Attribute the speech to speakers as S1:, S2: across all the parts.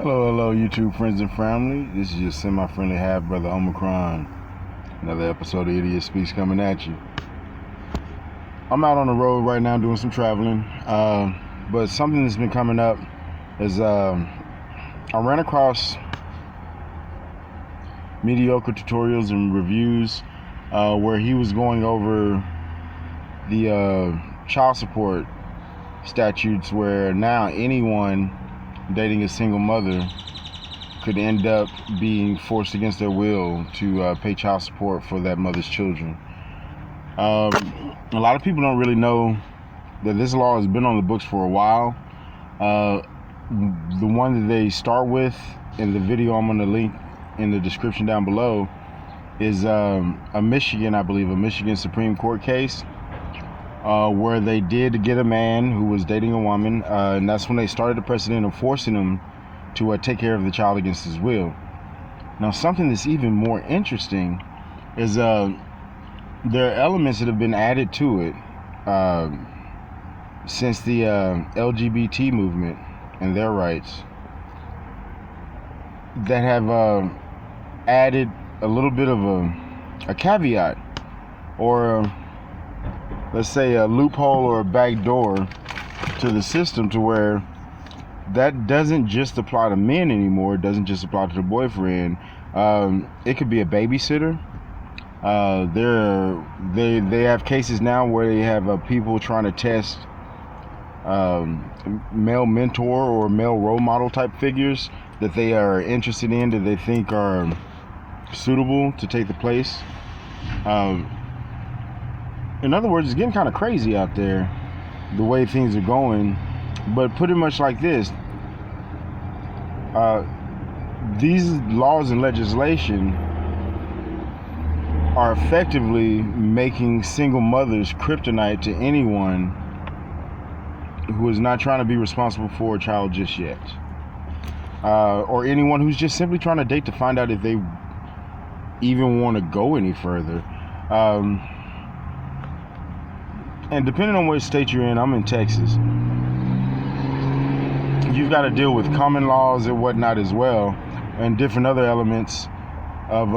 S1: Hello, YouTube friends and family. This is your semi-friendly half-brother, O'micrøn. Another episode of Idiot Speaks coming at you. I'm out on the road right now doing some traveling, but something that's been coming up is I ran across mediocre tutorials and reviews where he was going over the child support statutes, where now anyone dating a single mother could end up being forced against their will to pay child support for that mother's children. A lot of people don't really know that this law has been on the books for a while. The one that they start with in the video I'm going to link in the description down below is a Michigan Supreme Court case where they did get a man who was dating a woman, and that's when they started the precedent of forcing him to take care of the child against his will. Now, something that's even more interesting is there are elements that have been added to it since the LGBT movement and their rights that have added a little bit of a caveat, or let's say a loophole or a back door to the system, to where that doesn't just apply to men anymore. It doesn't just apply to the boyfriend. It could be a babysitter. They have cases now where they have people trying to test male mentor or male role model type figures that they are interested in, that they think are suitable to take the place. In other words, it's getting kind of crazy out there, the way things are going. But pretty much like this, these laws and legislation are effectively making single mothers kryptonite to anyone who is not trying to be responsible for a child just yet, or anyone who's just simply trying to date to find out if they even want to go any further. And depending on what state you're in, I'm in Texas, you've got to deal with common laws and whatnot as well, and different other elements of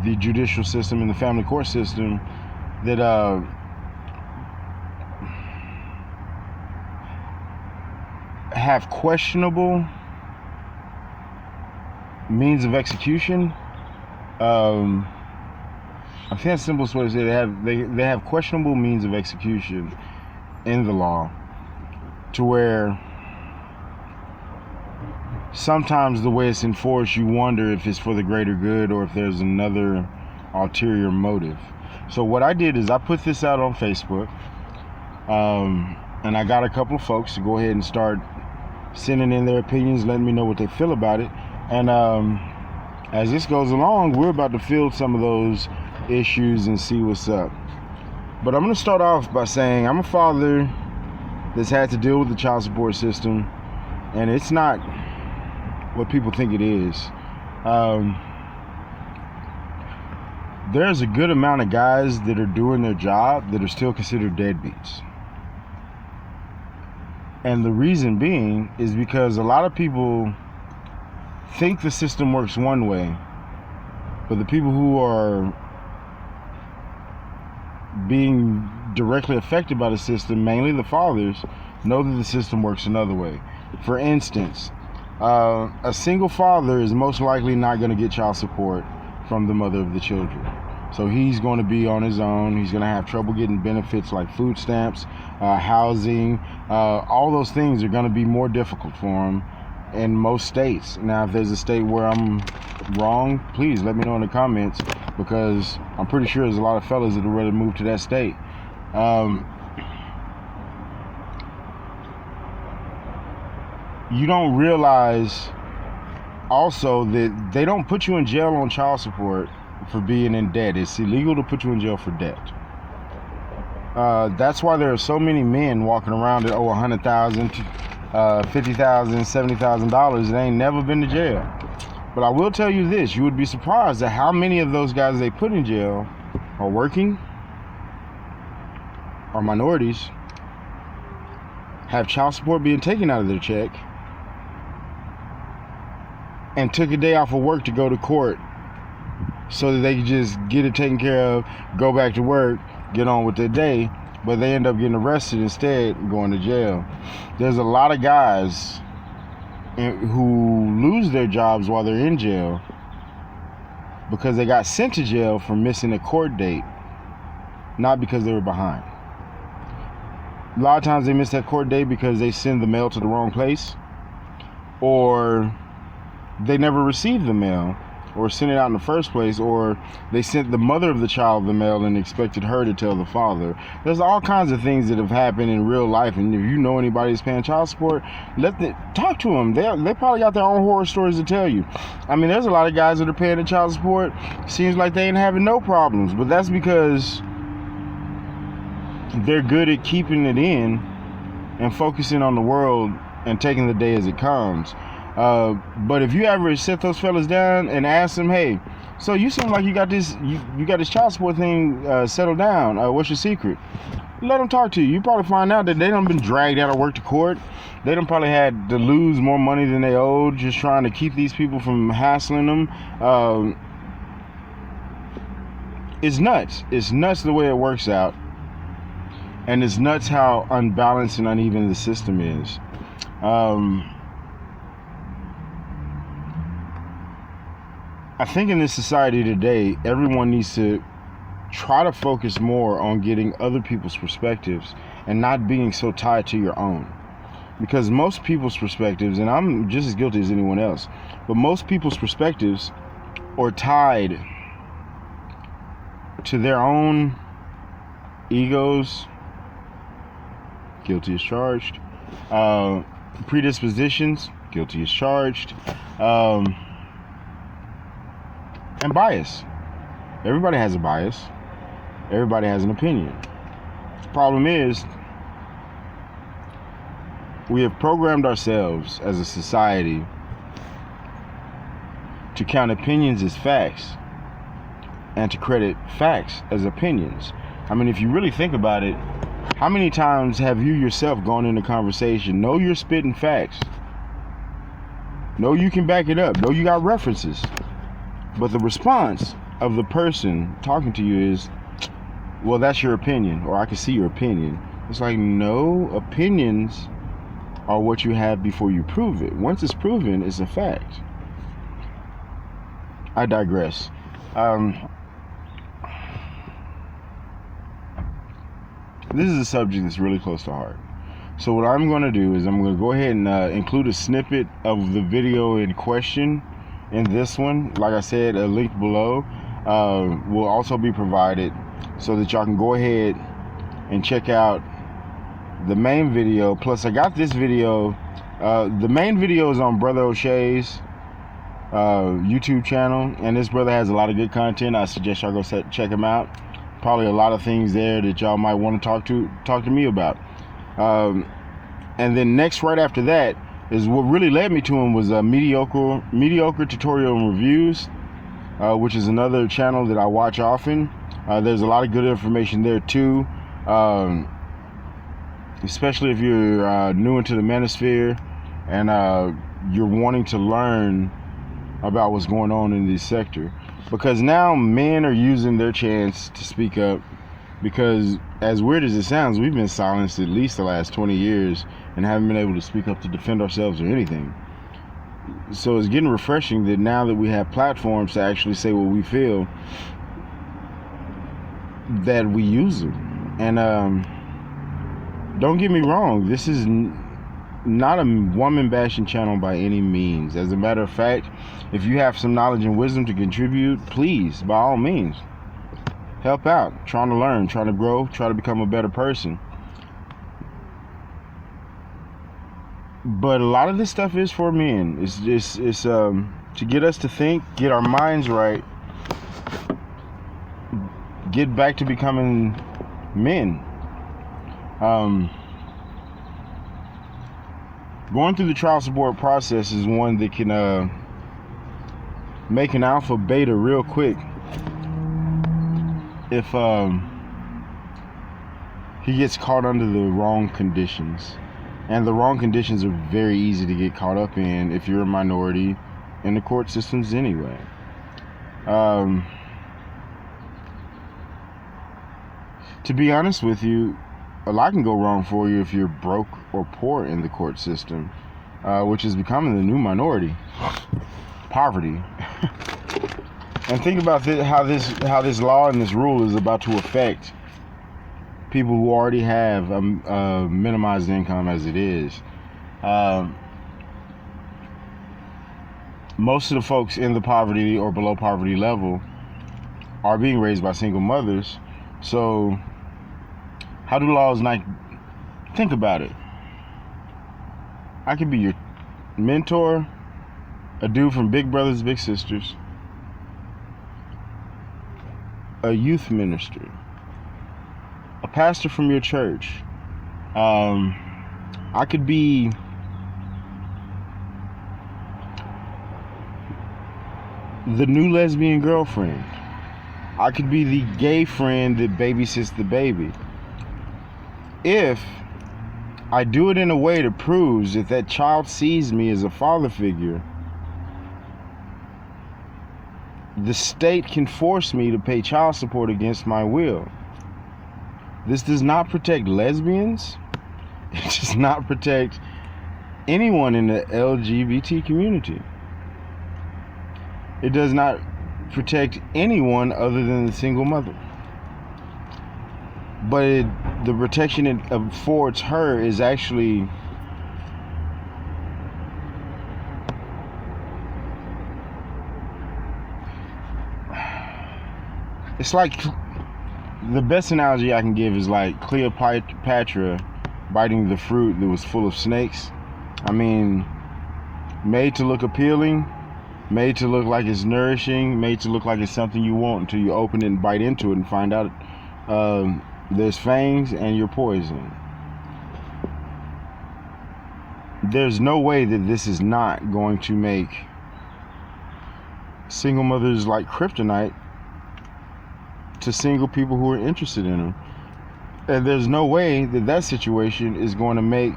S1: the judicial system and the family court system that have questionable means of execution. I think that's the simplest way to say it. They have questionable means of execution in the law, to where sometimes the way it's enforced, you wonder if it's for the greater good or if there's another ulterior motive. So what I did is I put this out on Facebook, and I got a couple of folks to go ahead and start sending in their opinions, letting me know what they feel about it. And as this goes along, we're about to field some of those issues and see what's up. But I'm going to start off by saying I'm a father that's had to deal with the child support system, and it's not what people think it is. There's a good amount of guys that are doing their job that are still considered deadbeats. And the reason being is because a lot of people think the system works one way, but the people who are being directly affected by the system, mainly the fathers, know that the system works another way. For instance, a single father is most likely not going to get child support from the mother of the children. So he's going to be on his own. He's going to have trouble getting benefits like food stamps, housing. All those things are going to be more difficult for him in most states. Now, if there's a state where I'm wrong, please let me know in the comments, because I'm pretty sure there's a lot of fellas that would rather move to that state. You don't realize also that they don't put you in jail on child support for being in debt. It's illegal to put you in jail for debt. That's why there are so many men walking around that owe $100,000, $50,000, $70,000 that ain't never been to jail. But I will tell you this, you would be surprised at how many of those guys they put in jail are working, are minorities, have child support being taken out of their check, and took a day off of work to go to court so that they could just get it taken care of, go back to work, get on with their day, but they end up getting arrested instead, going to jail. There's a lot of guys who lose their jobs while they're in jail because they got sent to jail for missing a court date, not because they were behind. A lot of times they miss that court date because they send the mail to the wrong place, or they never received the mail or sent it out in the first place, or they sent the mother of the child the mail and expected her to tell the father. There's all kinds of things that have happened in real life, and if you know anybody who's paying child support, talk to them. They probably got their own horror stories to tell you. I mean, there's a lot of guys that are paying the child support. Seems like they ain't having no problems, but that's because they're good at keeping it in and focusing on the world and taking the day as it comes. But if you ever sit those fellas down and ask them, hey, so you seem like you got this child support thing settled down. What's your secret? Let them talk to you. You probably find out that they done been dragged out of work to court. They done probably had to lose more money than they owed just trying to keep these people from hassling them. It's nuts. It's nuts the way it works out. And it's nuts how unbalanced and uneven the system is. I think in this society today, everyone needs to try to focus more on getting other people's perspectives and not being so tied to your own. Because most people's perspectives, and I'm just as guilty as anyone else, but most people's perspectives are tied to their own egos, guilty as charged, predispositions, guilty as charged, and bias. Everybody has a bias. Everybody has an opinion. The problem is, we have programmed ourselves as a society to count opinions as facts and to credit facts as opinions. I mean, if you really think about it, how many times have you yourself gone into conversation, know you're spitting facts, know you can back it up, know you got references, but the response of the person talking to you is, well, that's your opinion, or I can see your opinion. It's like, no, opinions are what you have before you prove it. Once it's proven, it's a fact. I digress. This is a subject that's really close to heart. So what I'm going to do is I'm going to go ahead and include a snippet of the video in question in this one. Like I said, a link below will also be provided so that y'all can go ahead and check out the main video. Plus, I got this video. The main video is on Brother O'Shea's YouTube channel, and this brother has a lot of good content. I suggest y'all go check him out. Probably a lot of things there that y'all might want to talk to me about. And then next, right after that, is what really led me to him was mediocre tutorial and reviews, which is another channel that I watch often. There's a lot of good information there too, especially if you're new into the manosphere and you're wanting to learn about what's going on in this sector. Because now men are using their chance to speak up, because as weird as it sounds, we've been silenced at least the last 20 years and haven't been able to speak up to defend ourselves or anything. So it's getting refreshing that now that we have platforms to actually say what we feel, that we use them. And don't get me wrong, this is not a woman bashing channel by any means. As a matter of fact, if you have some knowledge and wisdom to contribute, please, by all means, help out. Trying to learn, trying to grow, try to become a better person. But a lot of this stuff is for men. It's to get us to think, get our minds right, get back to becoming men. Going through the child support process is one that can make an alpha beta real quick if he gets caught under the wrong conditions. And the wrong conditions are very easy to get caught up in if you're a minority, in the court systems anyway. To be honest with you, a lot can go wrong for you if you're broke or poor in the court system, which is becoming the new minority. Poverty. And think about how this law and this rule is about to affect people who already have a minimized income as it is. Most of the folks in the poverty or below poverty level are being raised by single mothers. So how do laws not think about it? I could be your mentor, a dude from Big Brothers Big Sisters, a youth minister, a pastor from your church. I could be the new lesbian girlfriend. I could be the gay friend that babysits the baby. If I do it in a way that proves that that child sees me as a father figure, the state can force me to pay child support against my will. This does not protect lesbians. It does not protect anyone in the LGBT community. It does not protect anyone other than the single mother. But the protection it affords her is actually it's like, the best analogy I can give is like Cleopatra biting the fruit that was full of snakes. I mean, made to look appealing, made to look like it's nourishing, made to look like it's something you want until you open it and bite into it and find out there's fangs and you're poison. There's no way that this is not going to make single mothers like kryptonite to single people who are interested in them. And there's no way that that situation is going to make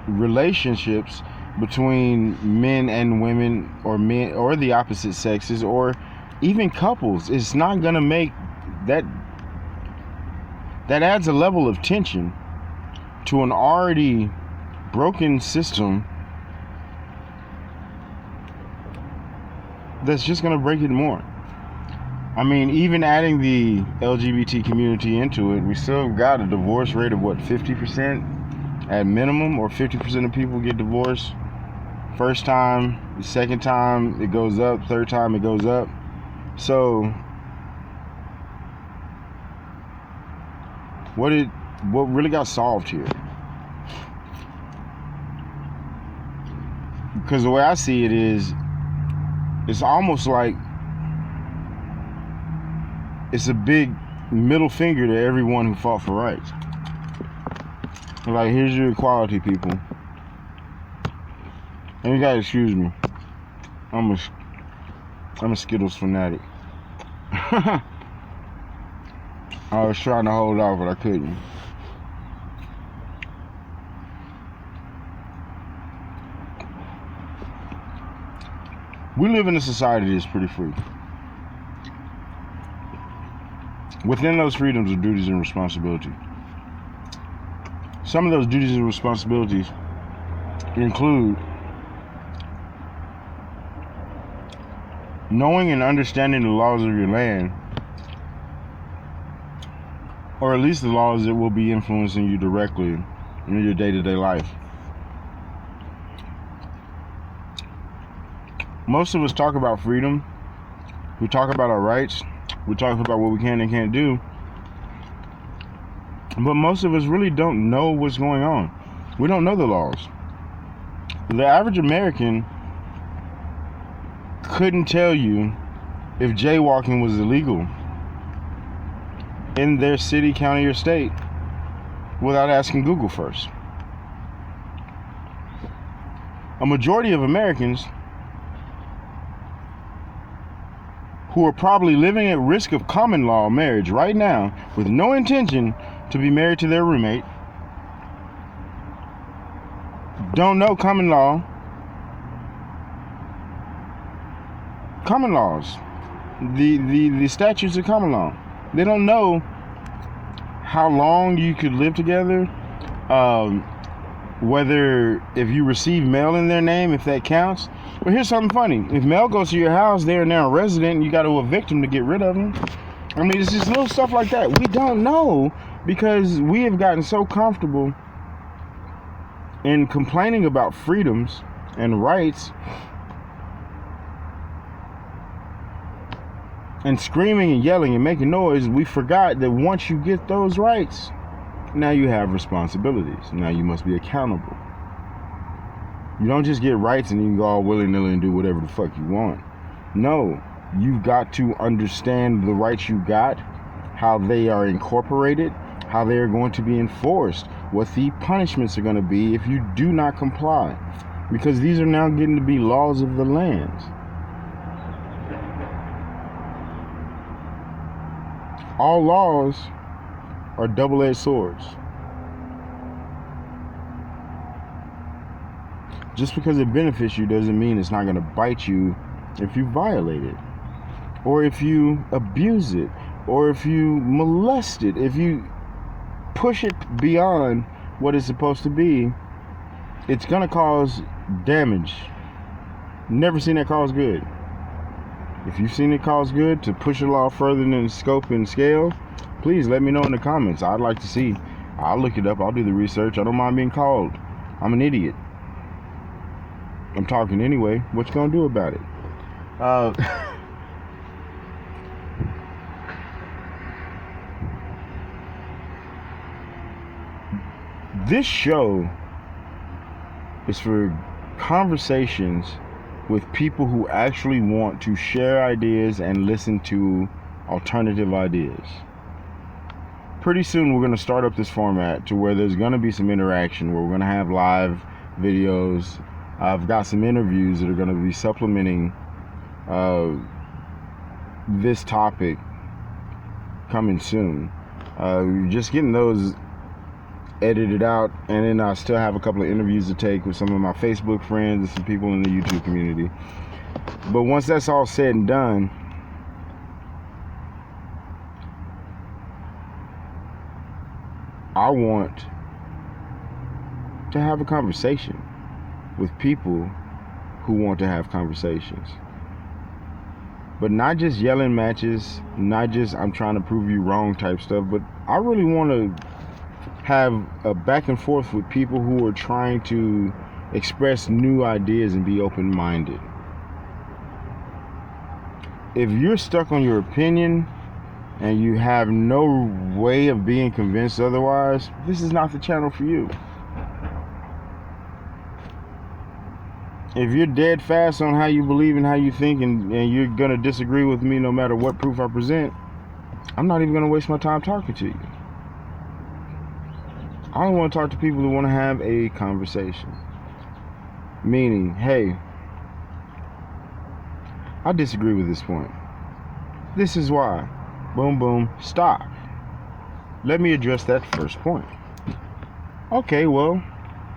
S1: relationships between men and women, or men or the opposite sexes, or even couples. It's not going to make that. That adds a level of tension to an already broken system that's just going to break it more. I mean, even adding the LGBT community into it, we still got a divorce rate of what, 50% at minimum, or 50% of people get divorced first time, the second time it goes up, third time it goes up. So what really got solved here? Because the way I see it is, it's almost like it's a big middle finger to everyone who fought for rights. Like, here's your equality, people. And you gotta excuse me. I'm a Skittles fanatic. I was trying to hold off, but I couldn't. We live in a society that's pretty free. Within those freedoms are duties and responsibilities. Some of those duties and responsibilities include knowing and understanding the laws of your land, or at least the laws that will be influencing you directly in your day-to-day life. Most of us talk about freedom. We talk about our rights. We talk about what we can and can't do. But most of us really don't know what's going on. We don't know the laws. The average American couldn't tell you if jaywalking was illegal in their city, county, or state without asking Google first. A majority of Americans who are probably living at risk of common law marriage right now with no intention to be married to their roommate don't know common law common laws, the statutes of common law. They don't know how long you could live together, whether if you receive mail in their name, if that counts. But here's something funny. If mail goes to your house, they are now a resident, and you got to evict them to get rid of them. I mean, it's just little stuff like that. We don't know because we have gotten so comfortable in complaining about freedoms and rights and screaming and yelling and making noise. We forgot that once you get those rights, now you have responsibilities. Now you must be accountable. You don't just get rights and you can go all willy-nilly and do whatever the fuck you want. No, you've got to understand the rights you got, how they are incorporated, how they are going to be enforced, what the punishments are going to be if you do not comply. Because these are now getting to be laws of the land. All laws are double-edged swords. Just because it benefits you doesn't mean it's not going to bite you if you violate it, or if you abuse it, or if you molest it, if you push it beyond what it's supposed to be. It's going to cause damage. Never seen that cause good. If you've seen it cause good to push a law further than scope and scale, please let me know in the comments. I'd like to see. I'll look it up. I'll do the research. I don't mind being called. I'm an idiot. I'm talking anyway. What you gonna do about it? This show is for conversations with people who actually want to share ideas and listen to alternative ideas. Pretty soon we're going to start up this format to where there's going to be some interaction, where we're going to have live videos. I've got some interviews that are going to be supplementing this topic coming soon. Just getting those edited out, and then I still have a couple of interviews to take with some of my Facebook friends and some people in the YouTube community. But once that's all said and done, I want to have a conversation with people who want to have conversations. But not just yelling matches, not just I'm trying to prove you wrong type stuff, but I really want to have a back and forth with people who are trying to express new ideas and be open-minded. If you're stuck on your opinion and you have no way of being convinced otherwise, this is not the channel for you. If you're dead fast on how you believe and how you think, and you're gonna disagree with me no matter what proof I present, I'm not even gonna waste my time talking to you. I only want to talk to people who want to have a conversation. Meaning, hey, I disagree with this point. This is why. Boom, boom, stop. Let me address that first point. Okay, well,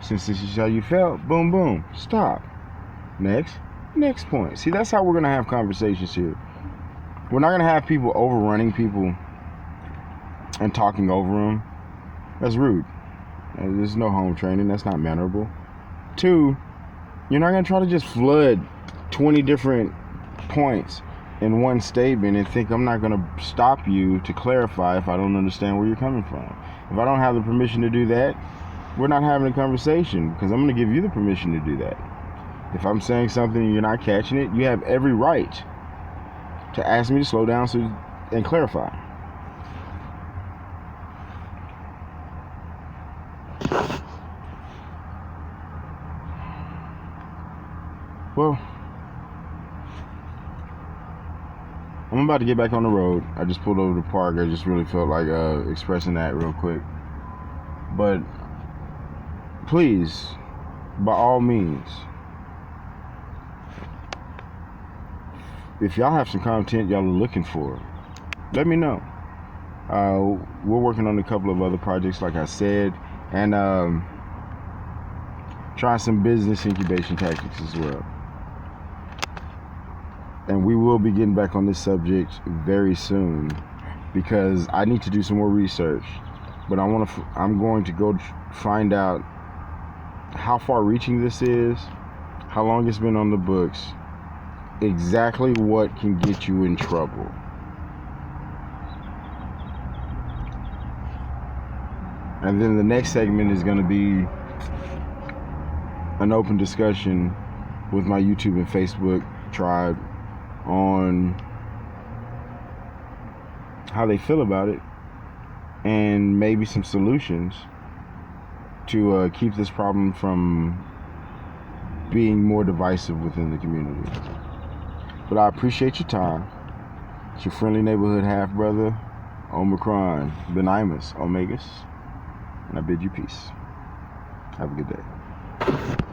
S1: since this is how you felt, boom, boom, stop. Next point. See, that's how we're going to have conversations here. We're not going to have people overrunning people and talking over them. That's rude. There's no home training. That's not mannerable. 2, you're not going to try to just flood 20 different points in one statement and think I'm not going to stop you to clarify if I don't understand where you're coming from. If I don't have the permission to do that, we're not having a conversation, because I'm going to give you the permission to do that. If I'm saying something and you're not catching it, you have every right to ask me to slow down and clarify. Well, I'm about to get back on the road. I just pulled over to the park. I just really felt like expressing that real quick. But please, by all means, if y'all have some content y'all are looking for, let me know. We're working on a couple of other projects, like I said, and trying some business incubation tactics as well. And we will be getting back on this subject very soon because I need to do some more research. But I'm going to go find out how far reaching this is, how long it's been on the books, exactly what can get you in trouble. And then the next segment is going to be an open discussion with my YouTube and Facebook tribe on how they feel about it and maybe some solutions to keep this problem from being more divisive within the community. But I appreciate your time. It's your friendly neighborhood half brother, Ωmicrøn Vén Åìma-Ωméga, and I bid you peace. Have a good day.